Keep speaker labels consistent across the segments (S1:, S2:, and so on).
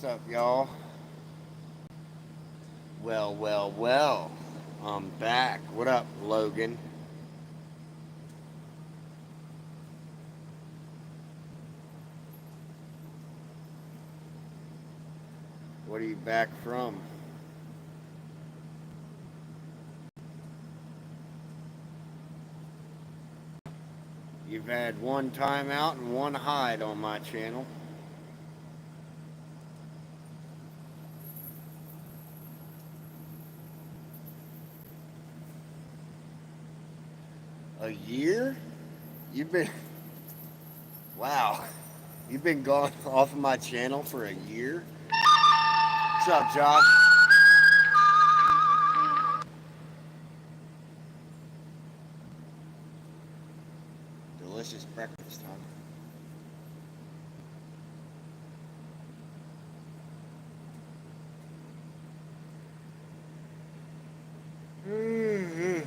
S1: What's up, y'all? Well. I'm back. What up, Logan? What are you back from? You've had one time out and one hide on my channel. A year? You've been. Wow. You've been gone off of my channel for a year? What's up, Josh? Delicious breakfast, huh? Mm-hmm.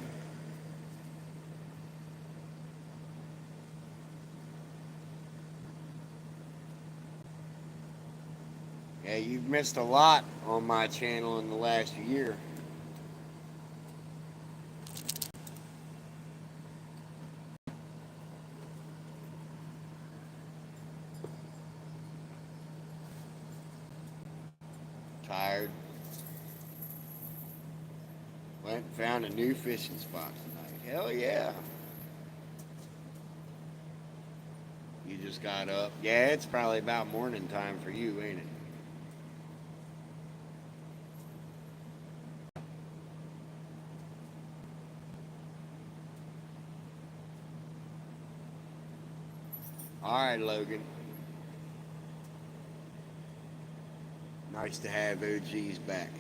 S1: Yeah, you've missed a lot on my channel in the last year. Tired. Went and found a new fishing spot tonight. Hell yeah. You just got up. Yeah, it's probably about morning time for you, ain't it? All right, Logan. Nice to have OGs back.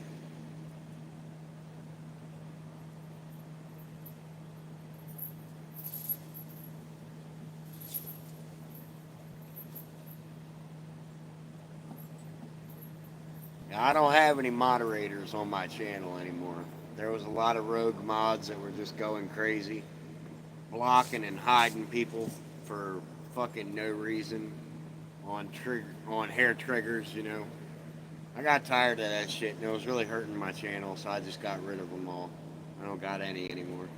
S1: Now, I don't have any moderators on my channel anymore. There was a lot of rogue mods that were just going crazy, blocking and hiding people for fucking no reason on hair triggers. I got tired of that shit and it was really hurting my channel, so I just got rid of them all. I don't got any anymore.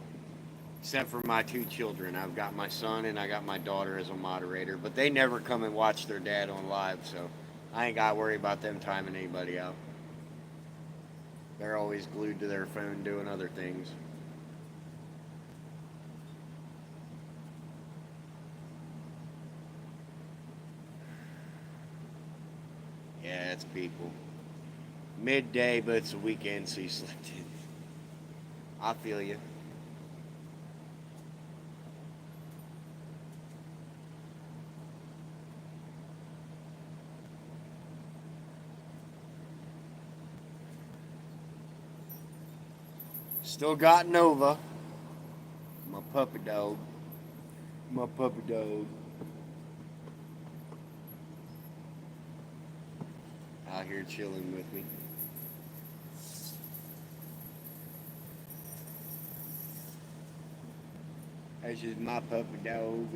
S1: Except for my two children. I've got my son and I got my daughter as a moderator, but they never come and watch their dad on live, so I ain't got to worry about them timing anybody out. They're always glued to their phone doing other things. Yeah, it's people. Midday, but it's a weekend, so you slept in. I feel you. Still got Nova, my puppy dog. My puppy dog. Out here chilling with me. That's just my puppy dog.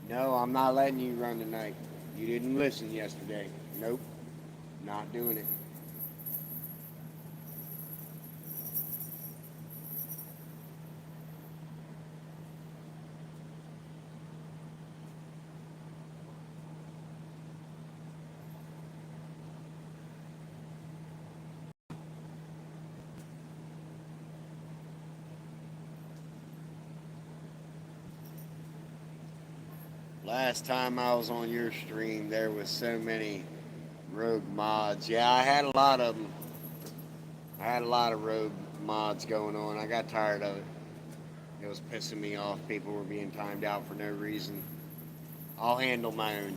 S1: No, I'm not letting you run tonight. You didn't listen yesterday. Nope, not doing it. Last time I was on your stream, there was so many rogue mods. Yeah, I had a lot of them. I had a lot of rogue mods going on. I got tired of it. It was pissing me off. People were being timed out for no reason. I'll handle my own.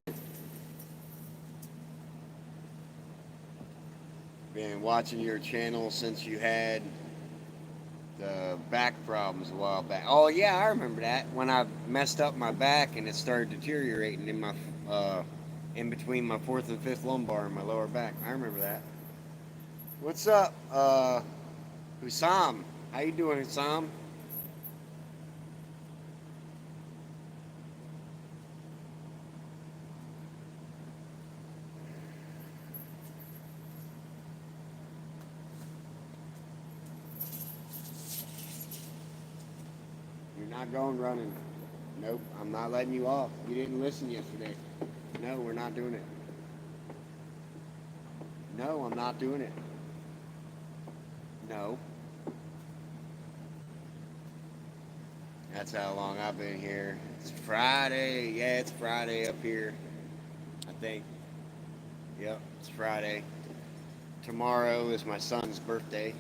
S1: Been watching your channel since you had the back problems a while back. Oh yeah, I remember that when I messed up my back and it started deteriorating in between my fourth and fifth lumbar and my lower back. I remember that. What's up, Hussam? How you doing, Hussam? not going running. Nope, I'm not letting you off. You didn't listen yesterday. No, we're not doing it. No, I'm not doing it. No. That's how long I've been here. It's Friday. Yeah, it's Friday up here. I think. Yep, it's Friday. Tomorrow is my son's birthday.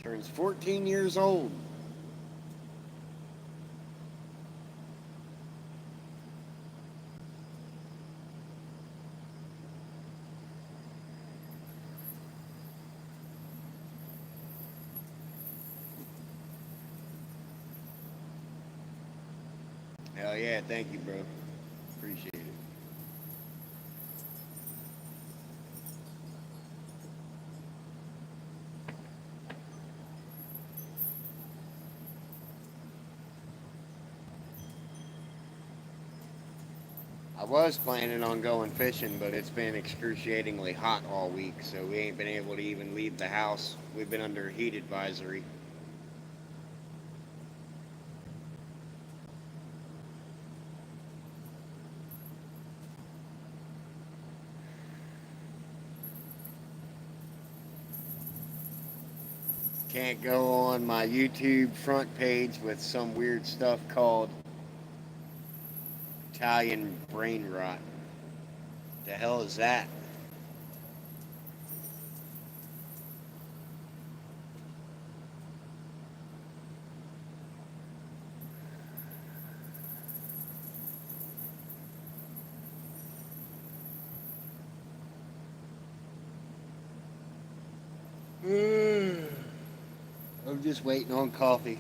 S1: Turns 14 years old. Hell yeah, thank you, bro. Appreciate it. I was planning on going fishing, but it's been excruciatingly hot all week, so we ain't been able to even leave the house. We've been under heat advisory. Can't go on my YouTube front page with some weird stuff called Italian brain rot. The hell is that? I'm just waiting on coffee.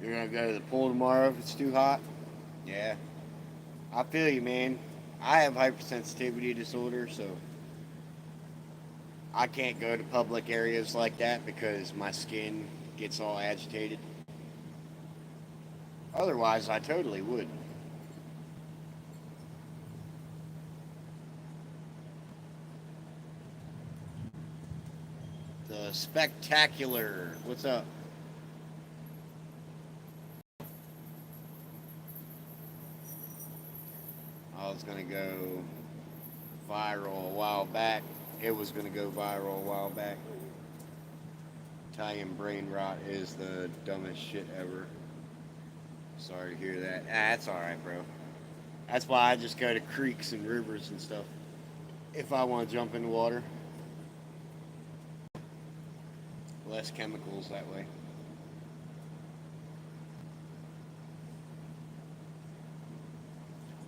S1: You're gonna go to the pool tomorrow if it's too hot? Yeah. I feel you, man. I have hypersensitivity disorder, so I can't go to public areas like that because my skin gets all agitated. Otherwise, I totally would. The spectacular. What's up? I was gonna go viral a while back. It was gonna go viral a while back. Italian brain rot is the dumbest shit ever. Sorry to hear that. That's alright, bro. That's why I just go to creeks and rivers and stuff. If I want to jump in the water, less chemicals that way.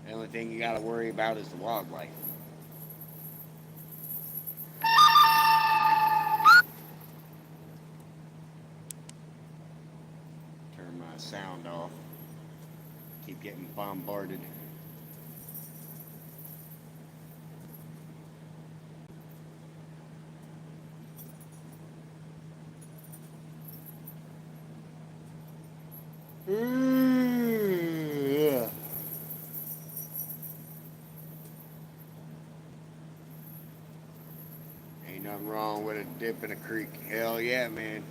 S1: The only thing you gotta worry about is the wildlife. Turn my sound off. Keep getting bombarded. Yeah. Ain't nothing wrong with a dip in a creek. Hell yeah, man.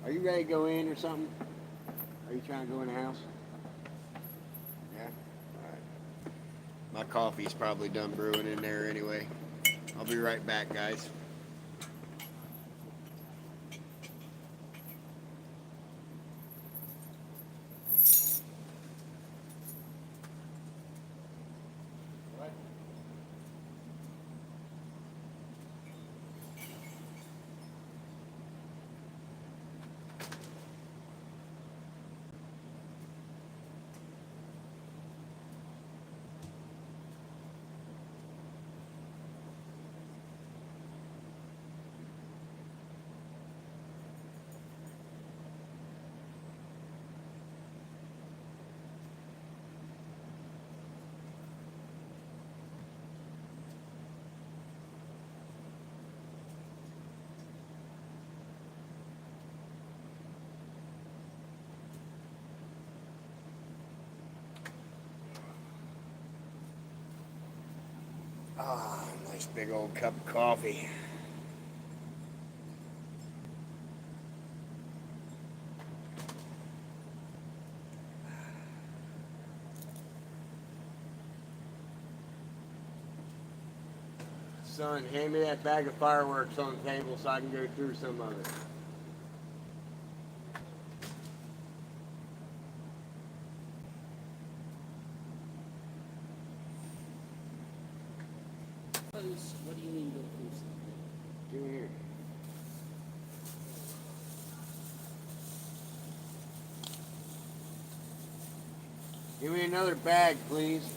S1: Are you ready to go in or something? Are you trying to go in the house? Yeah? Alright. My coffee's probably done brewing in there anyway. I'll be right back, guys. Ah, nice big old cup of coffee. Son, hand me that bag of fireworks on the table so I can go through some of it.
S2: What do you mean go through something?
S1: Give me here. Give me another bag, please.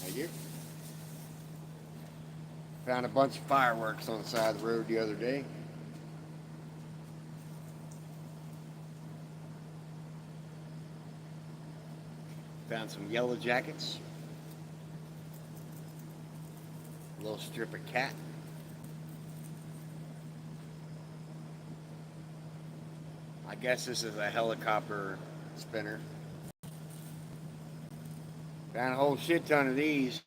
S1: Thank you. Found a bunch of fireworks on the side of the road the other day. Found some yellow jackets. A little strip of cat. I guess this is a helicopter spinner. Found a whole shit ton of these.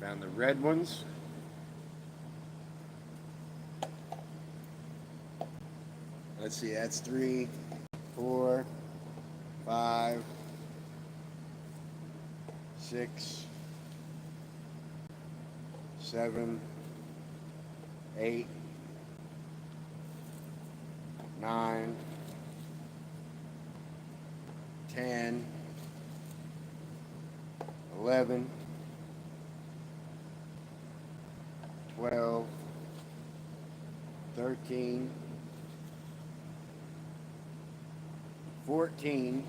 S1: Found the red ones. Let's see, that's 3, 4, 5, 6, 7, 8, 9, 10, 11, 12, 13, 14.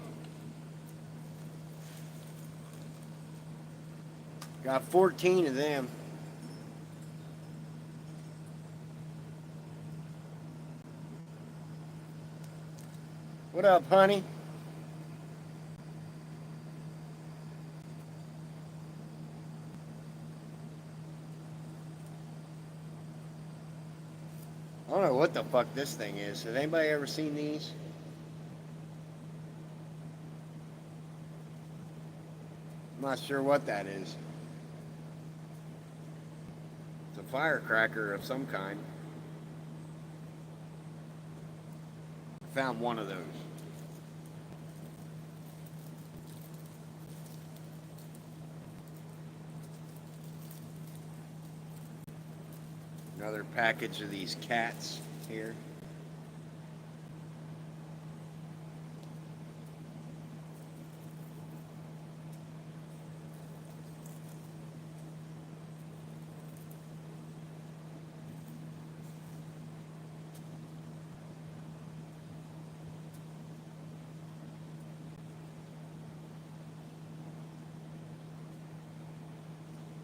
S1: Got 14 of them. What up, honey? I don't know what the fuck this thing is. Has anybody ever seen these? I'm not sure what that is. It's a firecracker of some kind. Found one of those. Another package of these cats here.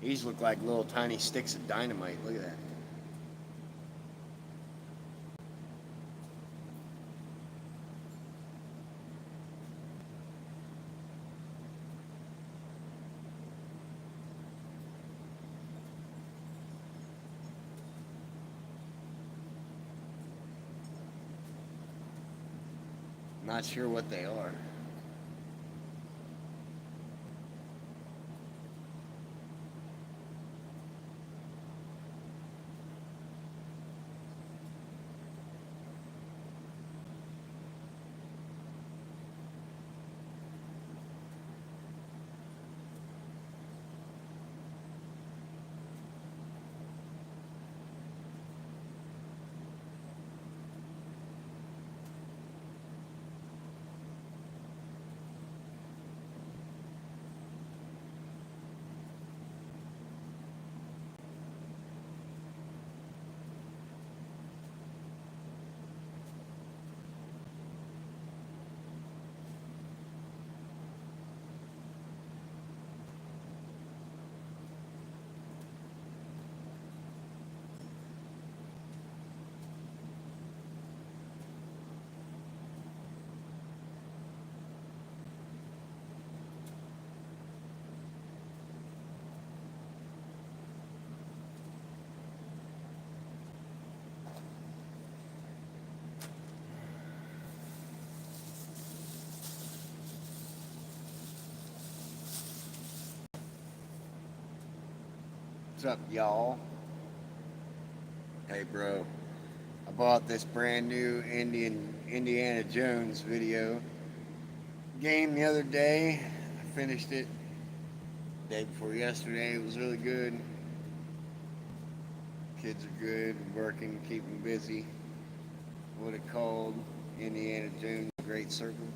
S1: These look like little tiny sticks of dynamite. Look at that. Not sure what they are. What's up, y'all? Hey, bro. I bought this brand new Indiana Jones video game the other day. I finished it the day before yesterday. It was really good. Kids are good, working, keeping busy. What it called? Indiana Jones Great Circle.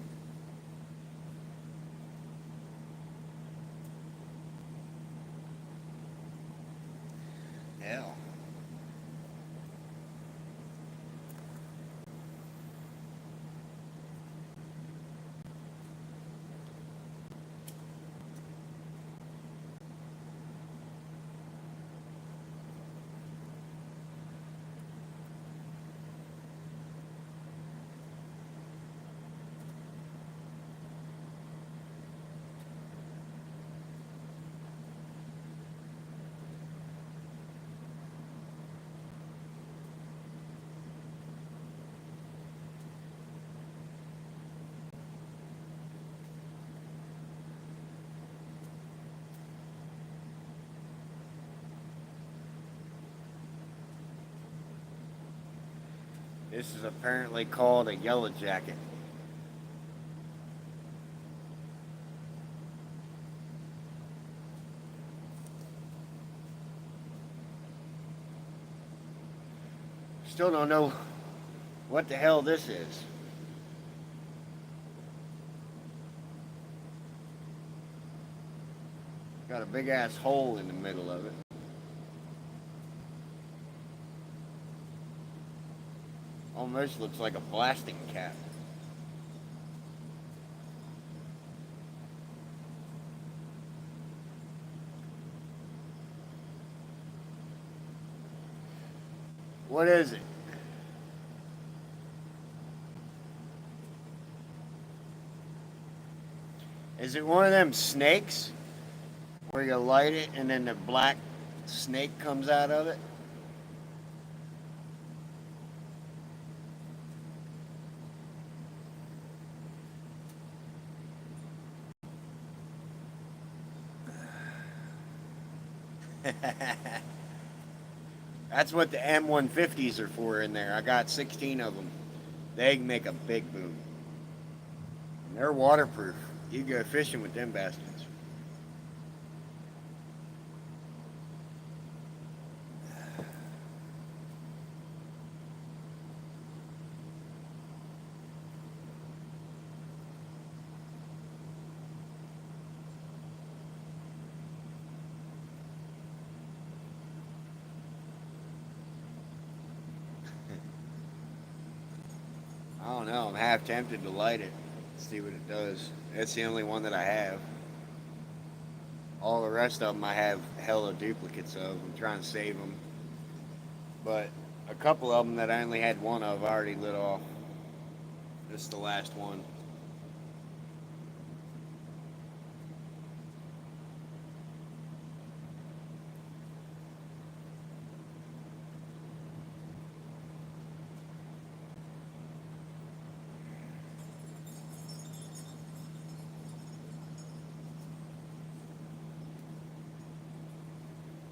S1: Hell. This is apparently called a yellow jacket. Still don't know what the hell this is. Got a big ass hole in the middle of it. Almost looks like a blasting cap. What is it? Is it one of them snakes where you light it and then the black snake comes out of it? That's what the M150s are for in there. I got 16 of them. They make a big boom. And they're waterproof. You go fishing with them bastards. I don't know. I'm half tempted to light it. See what it does. It's the only one that I have. All the rest of them I have hella duplicates of. I'm trying to save them. But a couple of them that I only had one of I already lit off. This is the last one.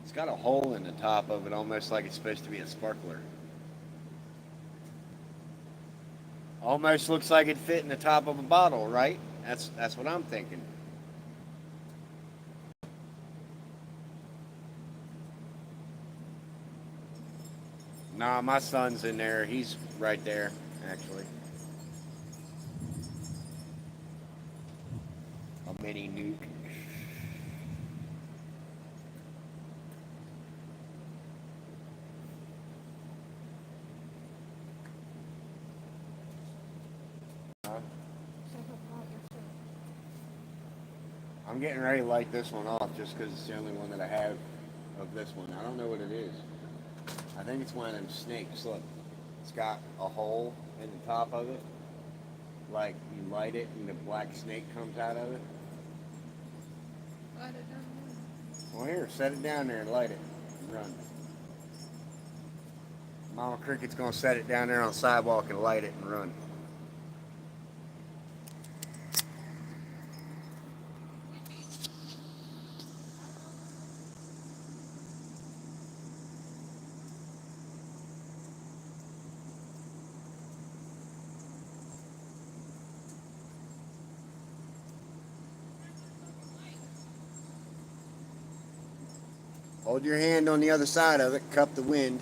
S1: It's got a hole in the top of it, almost like it's supposed to be a sparkler. Almost looks like it fit in the top of a bottle, right? That's what I'm thinking. Nah, my son's in there. He's right there, actually. A mini nuke. I'm getting ready to light this one off just because it's the only one that I have of this one. I don't know what it is. I think it's one of them snakes. Look, it's got a hole in the top of it. Like you light it and the black snake comes out of it.
S3: Light it down there.
S1: Well, here, set it down there and light it. And run. Mama Cricket's gonna set it down there on the sidewalk and light it and run. Hold your hand on the other side of it, cup the wind.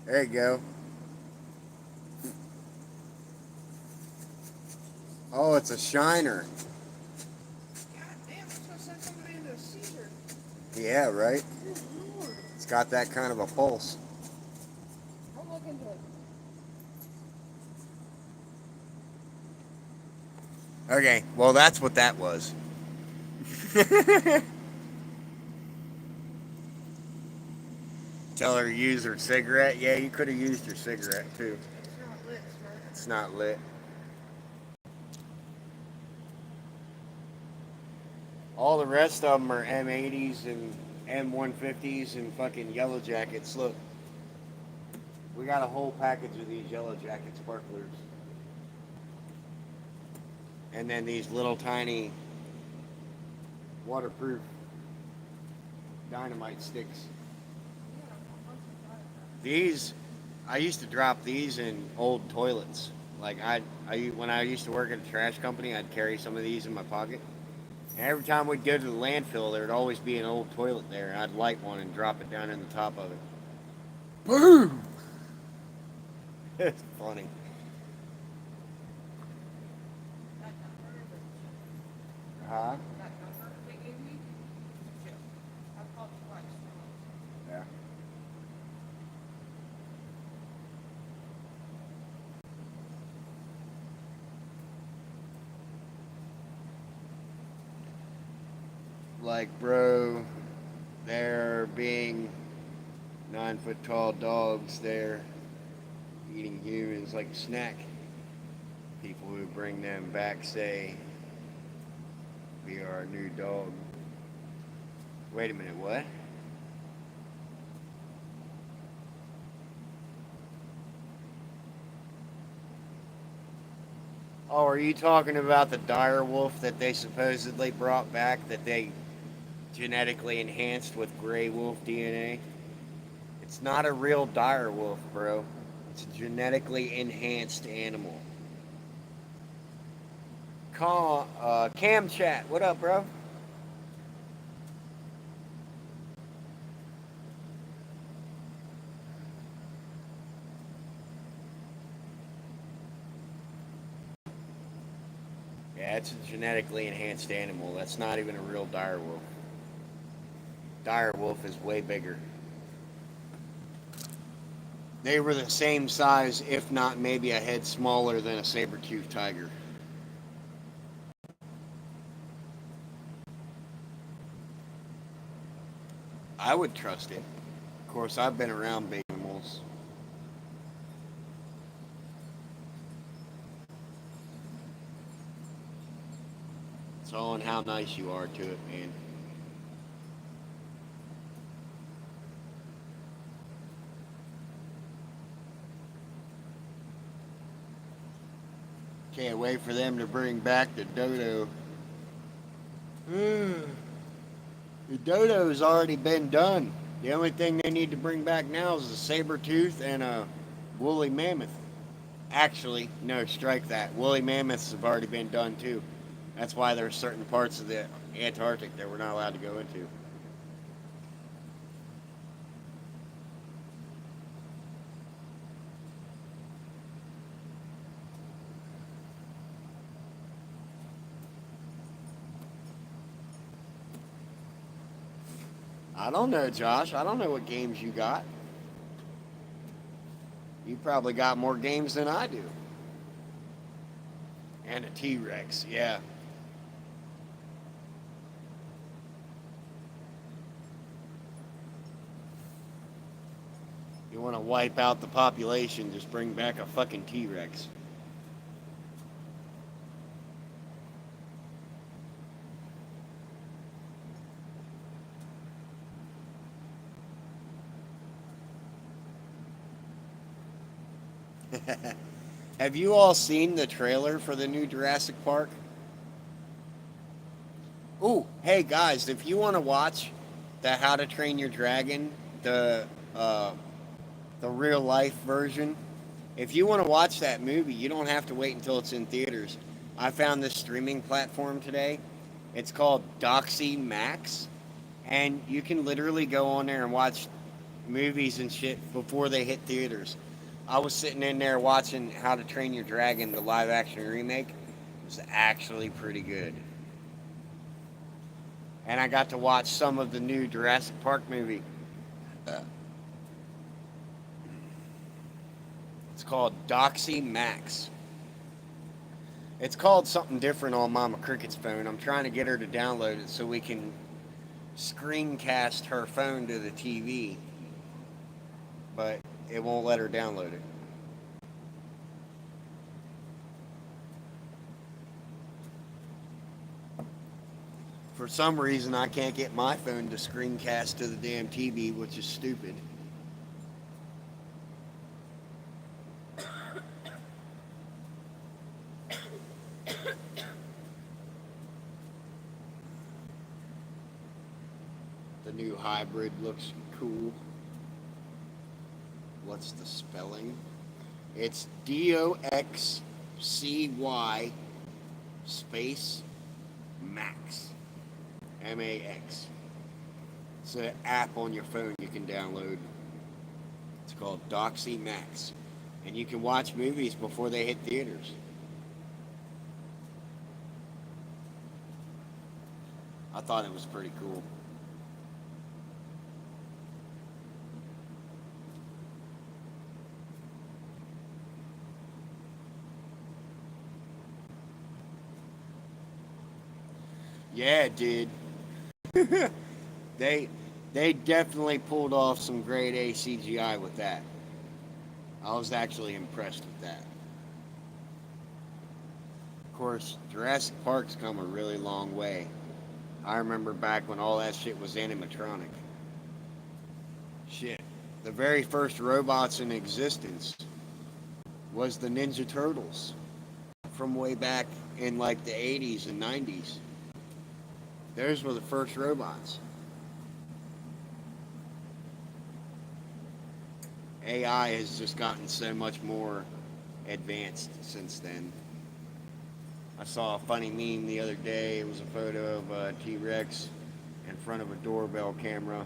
S1: There you go. Oh, it's a shiner.
S3: God damn, it's gonna send somebody into a seizure.
S1: Yeah, right?
S3: Good lord.
S1: It's got that kind of a pulse.
S3: I'll look into it.
S1: Okay, well, that's what that was. Tell her to use her cigarette. Yeah, you could have used your cigarette too.
S3: It's not lit, smart.
S1: It's not lit. All the rest of them are M80s and M150s and fucking Yellow Jackets. Look, we got a whole package of these Yellow Jacket sparklers. And then these little tiny waterproof dynamite sticks. These, I used to drop these in old toilets. Like when I used to work at a trash company, I'd carry some of these in my pocket. And every time we'd go to the landfill, there'd always be an old toilet there, and I'd light one and drop it down in the top of it. Boom! It's funny. Huh? Yeah. Like, bro, there being 9-foot tall dogs there eating humans like a snack. People who bring them back say, "We are our new dog." Wait a minute, what? Oh, are you talking about the dire wolf that they supposedly brought back that they genetically enhanced with gray wolf DNA? It's not a real dire wolf, bro. It's a genetically enhanced animal. Cam Chat, what up, bro? Yeah, it's a genetically enhanced animal. That's not even a real dire wolf. Dire wolf is way bigger. They were the same size, if not maybe a head smaller than a saber-toothed tiger. I would trust it. Of course, I've been around big animals. It's all in how nice you are to it, man. Can't wait for them to bring back the dodo. The dodo's already been done. The only thing they need to bring back now is a saber tooth and a woolly mammoth. Actually, no, strike that. Woolly mammoths have already been done too. That's why there's certain parts of the Antarctic that we're not allowed to go into. I don't know, Josh. I don't know what games you got. You probably got more games than I do. And a T-Rex, yeah. You want to wipe out the population, just bring back a fucking T-Rex. Have you all seen the trailer for the new Jurassic Park? Ooh, hey guys, if you want to watch the How to Train Your Dragon, uh, the real life version, if you want to watch that movie, you don't have to wait until it's in theaters. I found this streaming platform today. It's called Doxy Max, and you can literally go on there and watch movies and shit before they hit theaters. I was sitting in there watching How to Train Your Dragon, the live action remake. It was actually pretty good. And I got to watch some of the new Jurassic Park movie. It's called Doxy Max. It's called something different on Mama Cricket's phone. I'm trying to get her to download it so we can screencast her phone to the TV, but it won't let her download it. For some reason, I can't get my phone to screencast to the damn TV, which is stupid. The new hybrid looks cool. What's the spelling? It's DOXCY space Max. MAX. It's an app on your phone you can download. It's called Doxy Max. And you can watch movies before they hit theaters. I thought it was pretty cool. Yeah, it did. they they definitely pulled off some grade A CGI with that. I was actually impressed with that. Of course, Jurassic Park's come a really long way. I remember back when all that shit was animatronic. Shit. The very first robots in existence was the Ninja Turtles from way back in like the 80s and 90s. Those were the first robots. AI has just gotten so much more advanced since then. I saw a funny meme the other day. It was a photo of a T-Rex in front of a doorbell camera.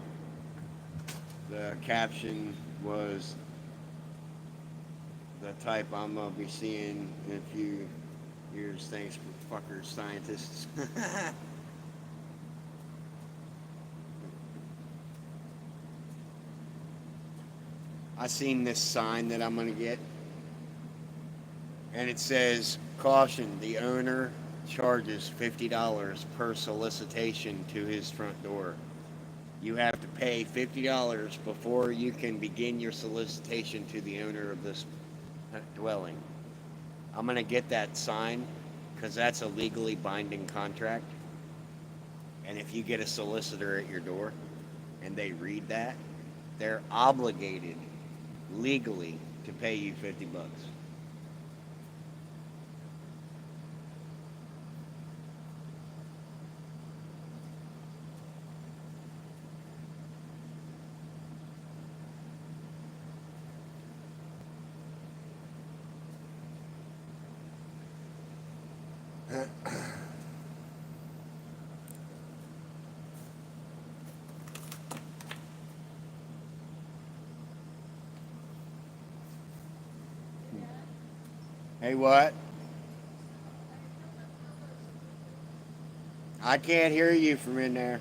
S1: The caption was the type I'm gonna be seeing in a few years. Thanks for fuckers, scientists. I seen this sign that I'm gonna get, and it says, "Caution: the owner charges $50 per solicitation to his front door. You have to pay $50 before you can begin your solicitation to the owner of this dwelling." I'm gonna get that sign because that's a legally binding contract. And if you get a solicitor at your door and they read that, they're obligated legally to pay you $50. Hey, what? I can't hear you from in there.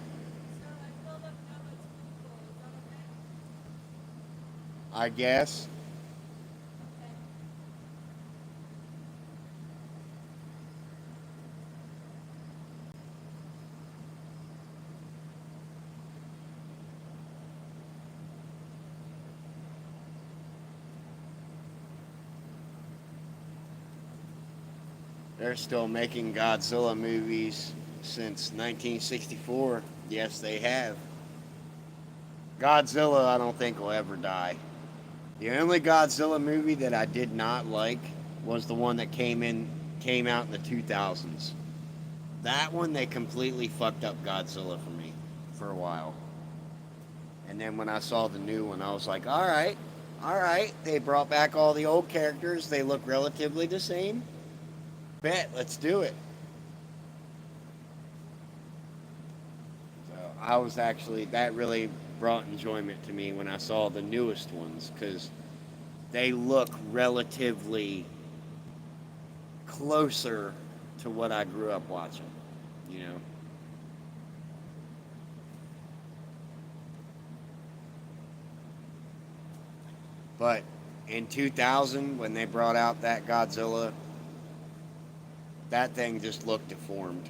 S1: I guess. They're still making Godzilla movies since 1964. Yes, they have. Godzilla, I don't think will ever die. The only Godzilla movie that I did not like was the one that came out in the 2000s. That one they completely fucked up Godzilla for me for a while. And then when I saw the new one, I was like, all right, all right. They brought back all the old characters. They look relatively the same. Bet, let's do it. So I was actually, that really brought enjoyment to me when I saw the newest ones because they look relatively closer to what I grew up watching, you know. But in 2000, when they brought out that Godzilla, that thing just looked deformed.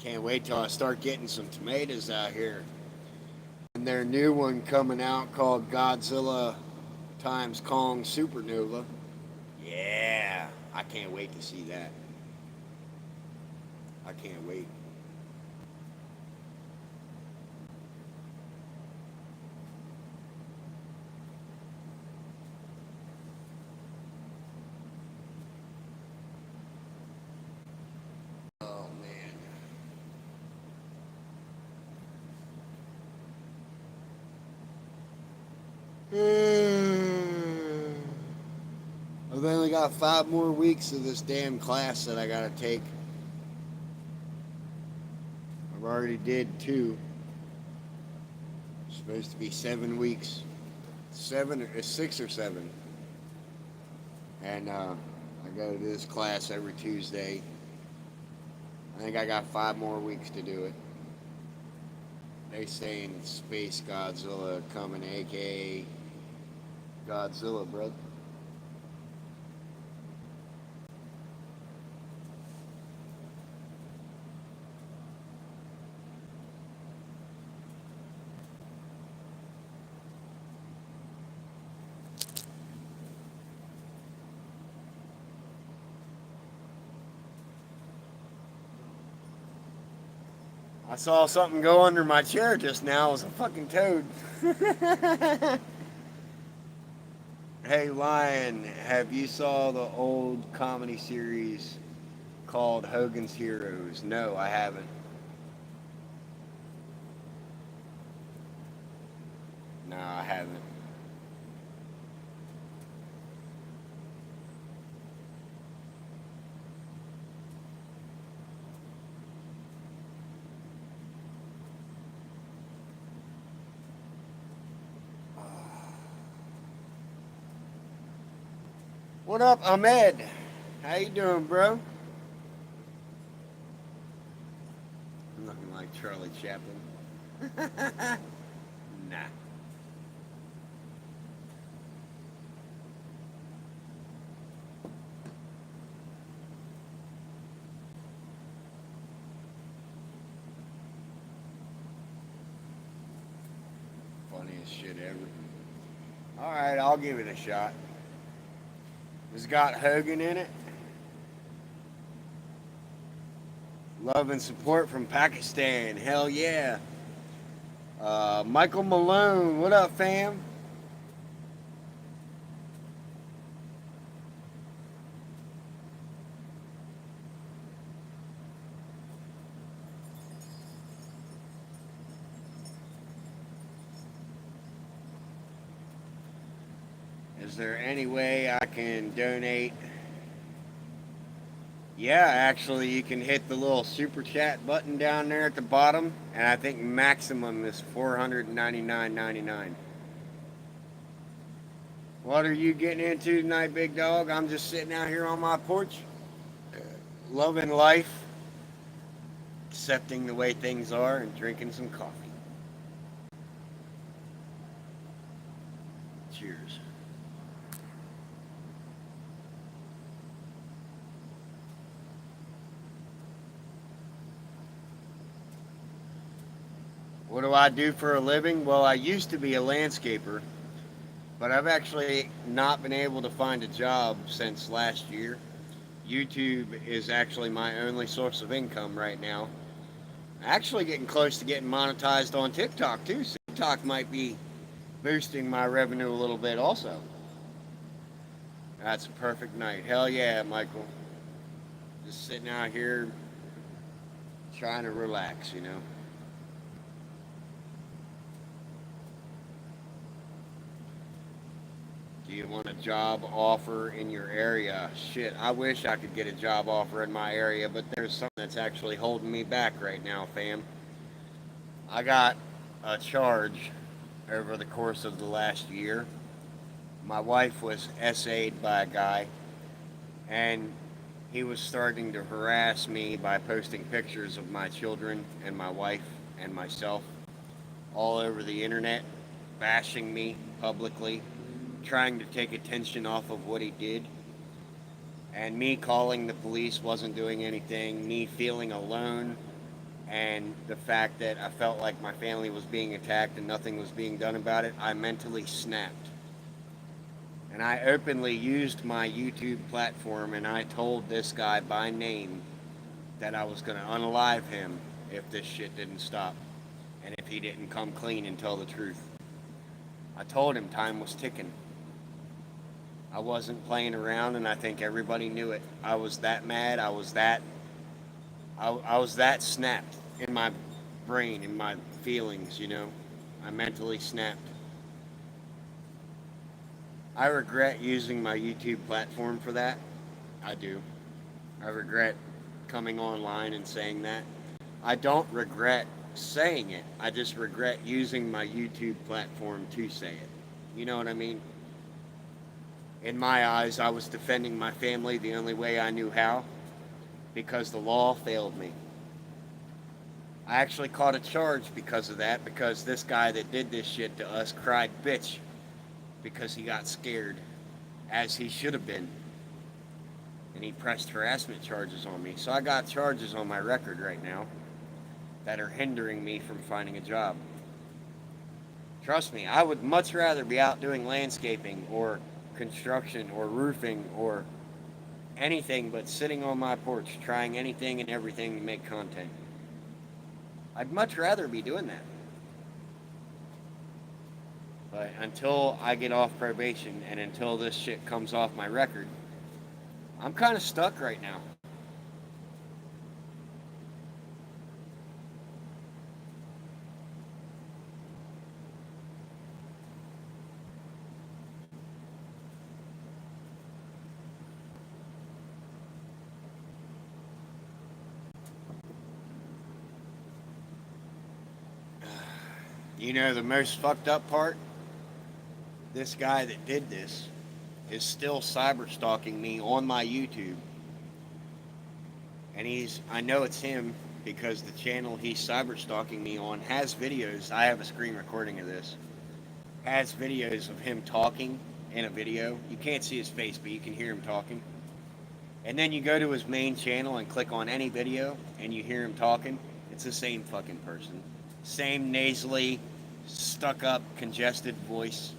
S1: Can't wait till I start getting some tomatoes out here. And their new one coming out called Godzilla times Kong Supernova. Yeah, I can't wait to see that. I can't wait. Oh man. I've only got 5 more weeks of this damn class that I gotta take. I've already did 2. It's supposed to be 7 weeks. 6 or 7. And I go to this class every Tuesday. I think I got 5 more weeks to do it. They saying Space Godzilla coming, aka Godzilla, brother. I saw something go under my chair just now. It was a fucking toad. Hey, Lion, have you saw the old comedy series called Hogan's Heroes? No, I haven't. No, I haven't. What up, Ahmed? How you doing, bro? I'm looking like Charlie Chaplin. Nah. Funniest shit ever. Alright, I'll give it a shot. It's got Hogan in it. Love and support from Pakistan. Hell yeah. Michael Malone. What up, fam? Is there any way I can donate? Yeah, actually, you can hit the little super chat button down there at the bottom, and I think maximum is $499.99. What are you getting into tonight, big dog? I'm just sitting out here on my porch, loving life, accepting the way things are, and drinking some coffee. Cheers. What do I do for a living? Well, I used to be a landscaper, but I've actually not been able to find a job since last year. YouTube is actually my only source of income right now. Actually getting close to getting monetized on TikTok too. So TikTok might be boosting my revenue a little bit also. That's a perfect night. Hell yeah, Michael. Just sitting out here trying to relax, you know. Do you want a job offer in your area? Shit, I wish I could get a job offer in my area, but there's something that's actually holding me back right now, fam. I got a charge over the course of the last year. My wife was SA'd by a guy, and he was starting to harass me by posting pictures of my children and my wife and myself all over the internet, bashing me publicly, trying to take attention off of what he did. And me calling the police wasn't doing anything, me feeling alone, and the fact that I felt like my family was being attacked and nothing was being done about it, I mentally snapped. And I openly used my YouTube platform and I told this guy by name that I was going to unalive him if this shit didn't stop and if he didn't come clean and tell the truth. I told him time was ticking. I wasn't playing around, and I think everybody knew it. I was that mad. I was that snapped in my brain, in my feelings, you know. I mentally snapped. I regret using my YouTube platform for that. I do. I regret coming online and saying that. I don't regret saying it. I just regret using my YouTube platform to say it. You know what I mean? In my eyes, I was defending my family the only way I knew how because the law failed me. I actually caught a charge because of that, because this guy that did this shit to us cried bitch because he got scared, as he should have been. And he pressed harassment charges on me. So I got charges on my record right now that are hindering me from finding a job. Trust me, I would much rather be out doing landscaping or construction or roofing or anything but sitting on my porch trying anything and everything to make content. I'd much rather be doing that. But until I get off probation and until this shit comes off my record, I'm kind of stuck right now. You know the most fucked up part? This guy that did this is still cyber stalking me on my YouTube. And I know it's him because the channel he's cyber stalking me on has videos. I have a screen recording of this. Has videos of him talking in a video. You can't see his face, but you can hear him talking. And then you go to his main channel and click on any video and you hear him talking. It's the same fucking person. Same nasally, stuck up, congested voice.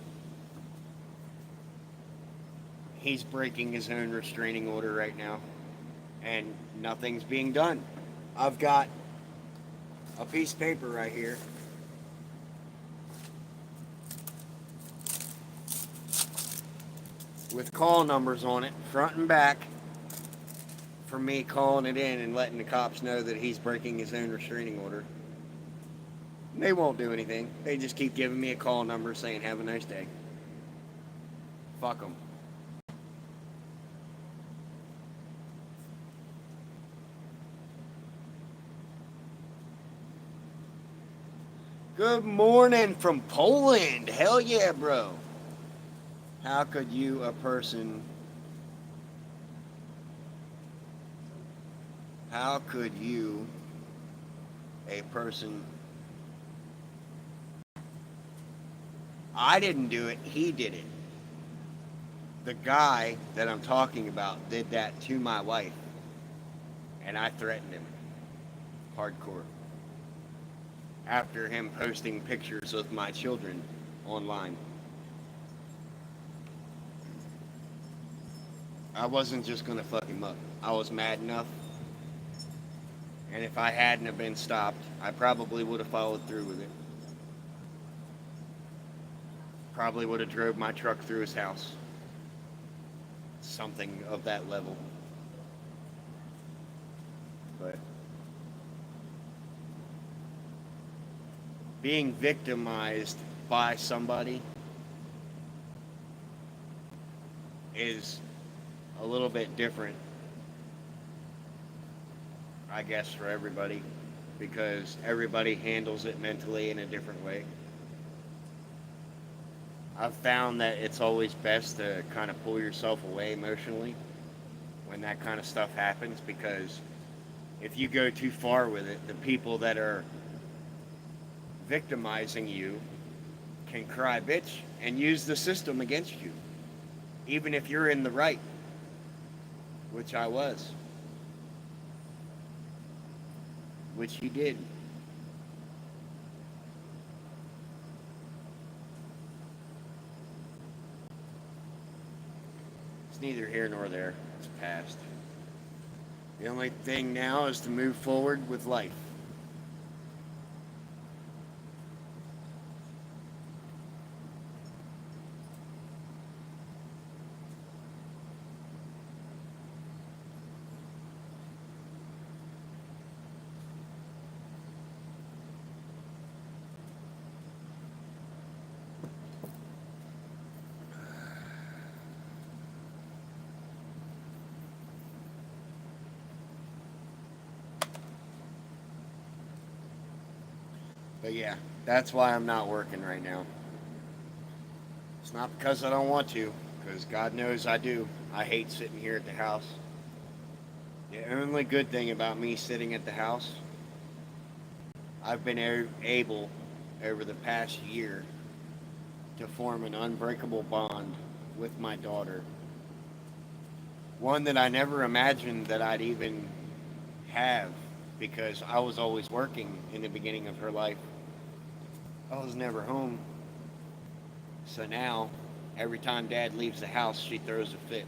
S1: He's breaking his own restraining order right now, and nothing's being done. I've got a piece of paper right here with call numbers on it, front and back, for me calling it in and letting the cops know that he's breaking his own restraining order. They won't do anything. They just keep giving me a call number saying, have a nice day. Fuck them. Good morning from Poland. Hell yeah, bro. How could you, a person... How could you, a person... I didn't do it, he did it. The guy that I'm talking about did that to my wife. And I threatened him. Hardcore. After him posting pictures of my children online. I wasn't just gonna fuck him up. I was mad enough. And if I hadn't have been stopped, I probably would have followed through with it. Probably would have drove my truck through his house. something of that level. But being victimized by somebody is a little bit different, I guess, for everybody, because everybody handles it mentally in a different way. I've found that it's always best to kind of pull yourself away emotionally when that kind of stuff happens, because if you go too far with it, the people that are victimizing you can cry bitch and use the system against you, even if you're in the right, which I was, which he did. It's neither here nor there. It's past. The only thing now is to move forward with life. But yeah, that's why I'm not working right now. It's not because I don't want to, because God knows I do. I hate sitting here at the house. The only good thing about me sitting at the house, I've been able over the past year to form an unbreakable bond with my daughter. One that I never imagined that I'd even have, because I was always working in the beginning of her life. I was never home. So now, every time Dad leaves the house, she throws a fit.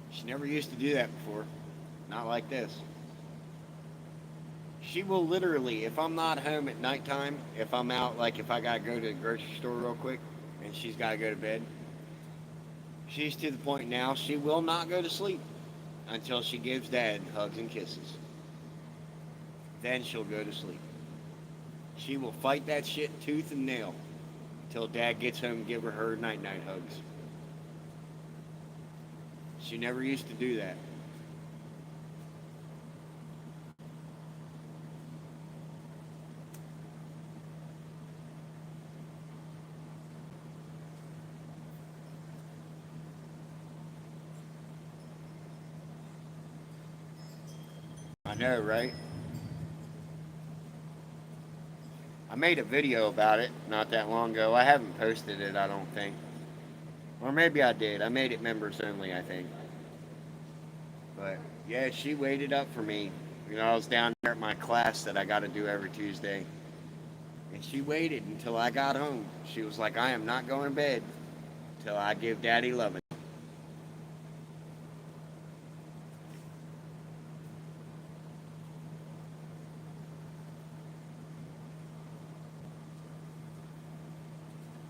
S1: She never used to do that before. Not like this. She will literally, if I'm not home at nighttime, if I'm out, like if I gotta go to the grocery store real quick and she's gotta go to bed, she's to the point now she will not go to sleep until she gives Dad hugs and kisses. Then she'll go to sleep. She will fight that shit tooth and nail till Dad gets home and give her night-night hugs. She never used to do that. I know, right? I made a video about it not that long ago. I haven't posted it, I don't think. Or maybe I did. I made it members only, I think. But yeah, she waited up for me. You know, I was down there at my class that I got to do every Tuesday. And she waited until I got home. She was like, I am not going to bed till I give Daddy loving.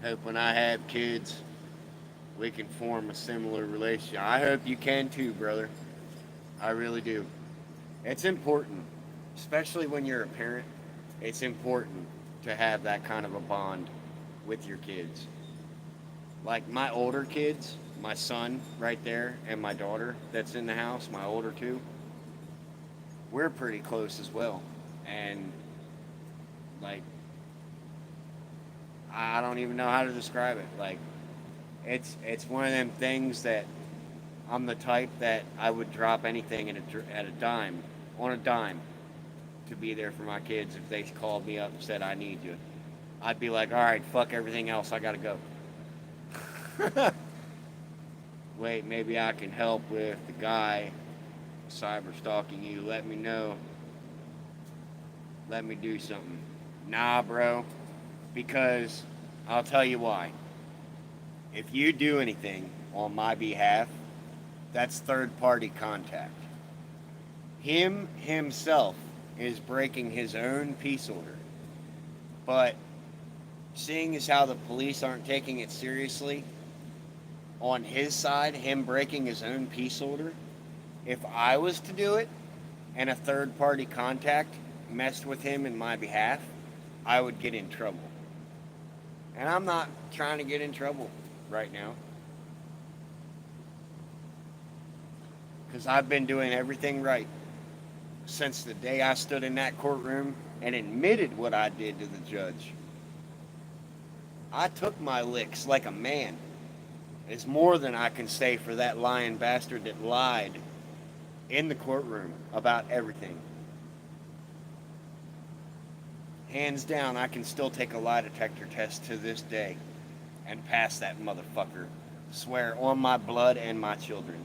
S1: Hope when I have kids, we can form a similar relationship. I hope you can too, brother. I really do. It's important, especially when you're a parent. It's important to have that kind of a bond with your kids. Like my older kids, my son right there, and my daughter that's in the house, my older two, we're pretty close as well. And like, I don't even know how to describe it. Like, it's one of them things that I'm the type that I would drop anything at a dime, on a dime, to be there for my kids if they called me up and said I need you. I'd be like, all right, fuck everything else, I gotta go. Wait, maybe I can help with the guy cyber stalking you. Let me know. Let me do something. Nah, bro. Because I'll tell you why. If you do anything on my behalf, that's third party contact. Him himself is breaking his own peace order. But seeing as how the police aren't taking it seriously, on his side, him breaking his own peace order, if I was to do it and a third party contact messed with him in my behalf, I would get in trouble. And I'm not trying to get in trouble right now. Because I've been doing everything right since the day I stood in that courtroom and admitted what I did to the judge. I took my licks like a man. It's more than I can say for that lying bastard that lied in the courtroom about everything. Hands down, I can still take a lie detector test to this day and pass that motherfucker. Swear on my blood and my children.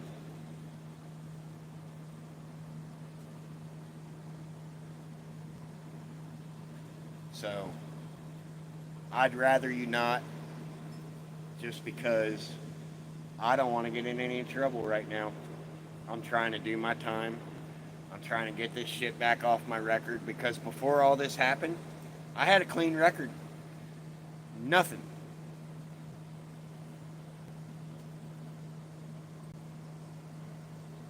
S1: So, I'd rather you not, just because I don't want to get in any trouble right now. I'm trying to do my time. I'm trying to get this shit back off my record because before all this happened, I had a clean record. Nothing.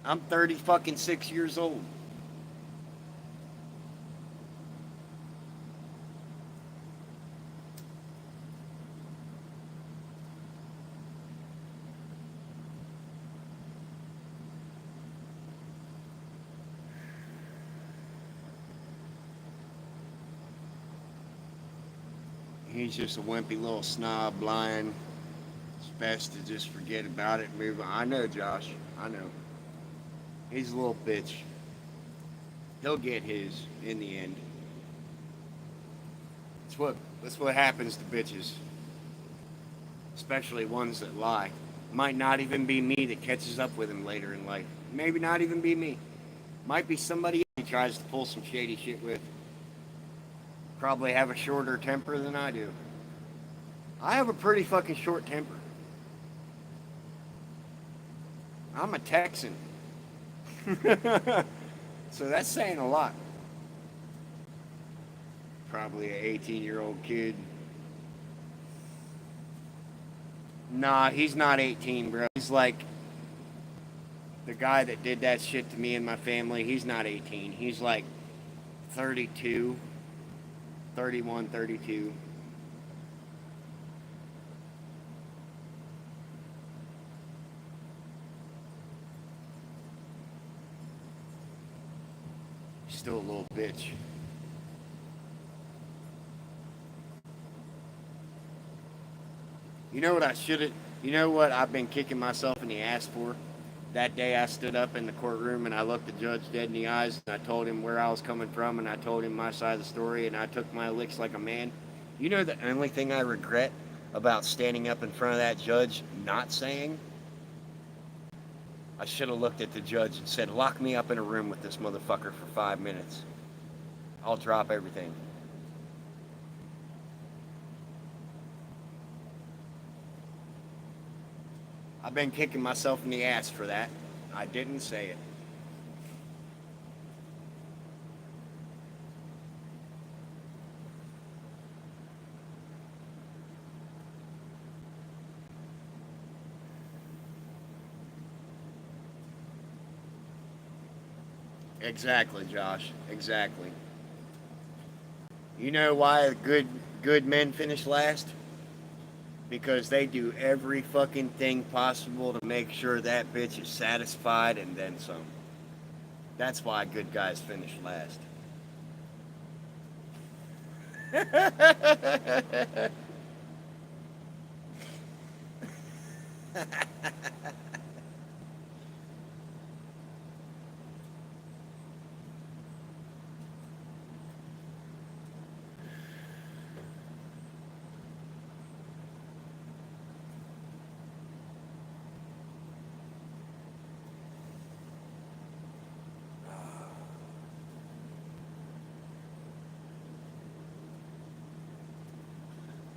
S1: I'm 30 fucking 6 years old. He's just a wimpy little snob lying. It's best to just forget about it and move on. I know, Josh. I know. He's a little bitch. He'll get his in the end. That's what happens to bitches. Especially ones that lie. Might not even be me that catches up with him later in life. Maybe not even be me. Might be somebody else he tries to pull some shady shit with. Probably have a shorter temper than I do. I have a pretty fucking short temper. I'm a Texan. So that's saying a lot. Probably an 18-year-old kid. Nah, he's not 18, bro. He's like the guy that did that shit to me and my family. He's not 18. He's like 32, 31, 32. He's still a little bitch. You know what I should have, you know what I've been kicking myself in the ass for? That day I stood up in the courtroom and I looked the judge dead in the eyes and I told him where I was coming from and I told him my side of the story and I took my licks like a man. You know the only thing I regret about standing up in front of that judge not saying? I should have looked at the judge and said, lock me up in a room with this motherfucker for 5 minutes. I'll drop everything. I've been kicking myself in the ass for that. I didn't say it. Exactly, Josh. Exactly. You know why good men finish last? Because they do every fucking thing possible to make sure that bitch is satisfied and then some. That's why good guys finish last.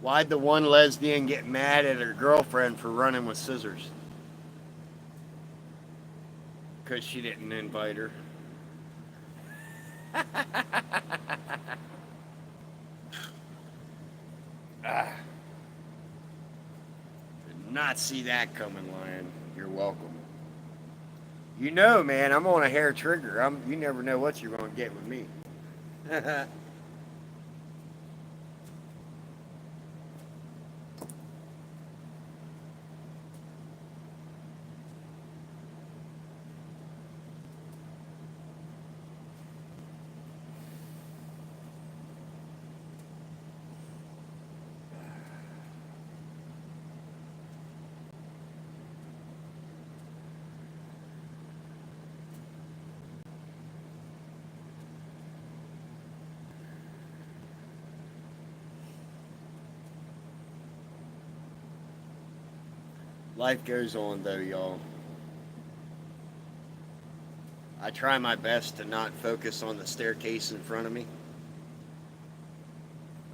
S1: Why'd the one lesbian get mad at her girlfriend for running with scissors? Because she didn't invite her. not see that coming, Lion. You're welcome. You know, man, I'm on a hair trigger. You never know what you're going to get with me. Life goes on, though, y'all. I try my best to not focus on the staircase in front of me.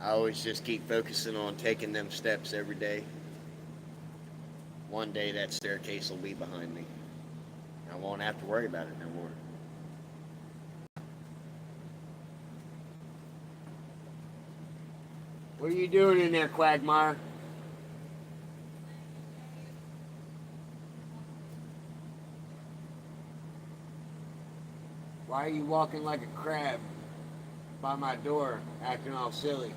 S1: I always just keep focusing on taking them steps every day. One day that staircase will be behind me. I won't have to worry about it no more. What are you doing in there, Quagmire? Why are you walking like a crab by my door, acting all silly?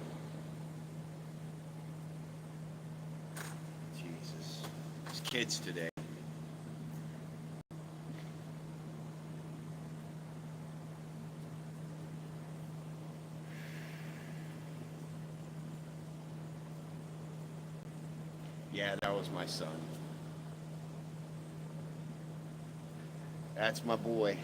S1: Jesus. These kids today. Yeah, that was my son. That's my boy.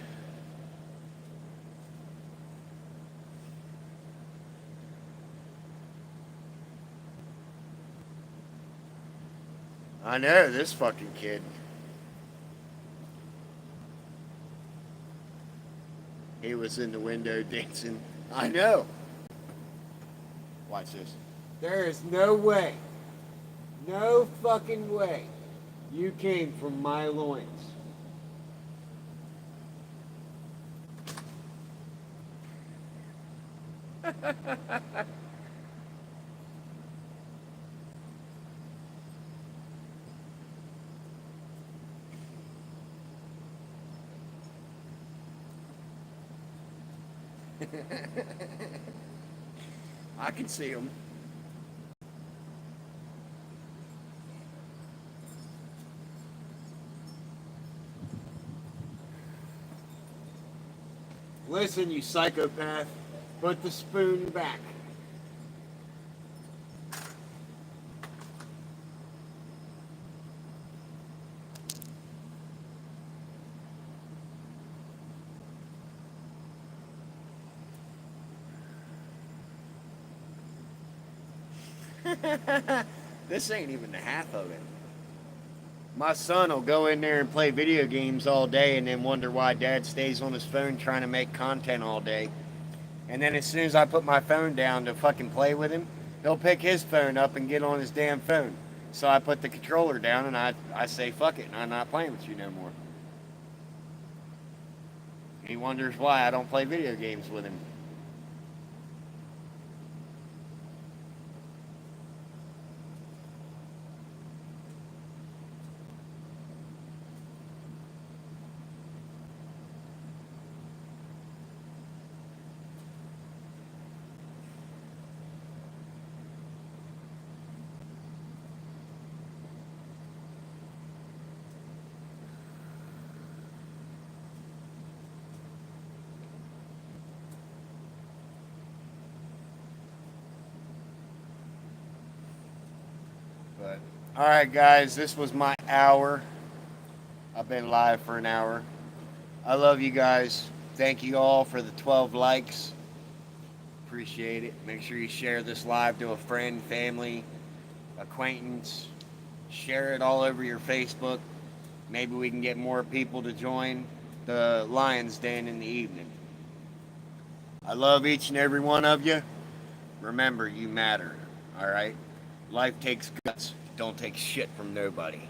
S1: I know, this fucking kid. He was in the window dancing. I know. Watch this. There is no way, no fucking way you came from my loins. I can see him. Listen, you psychopath, put the spoon back. This ain't even the half of it. My son will go in there and play video games all day and then wonder why dad stays on his phone trying to make content all day. And then as soon as I put my phone down to fucking play with him, he'll pick his phone up and get on his damn phone. So I put the controller down and I say, fuck it, and I'm not playing with you no more. He wonders why I don't play video games with him. But all right, guys, this was my hour. I've been live for an hour. I love you guys. Thank you all for the 12 likes. Appreciate it. Make sure you share this live to a friend, family, acquaintance. Share it all over your Facebook. Maybe we can get more people to join the Lion's Den in the evening. I love each and every one of you. Remember, you matter. All right? Life takes guts. Don't take shit from nobody.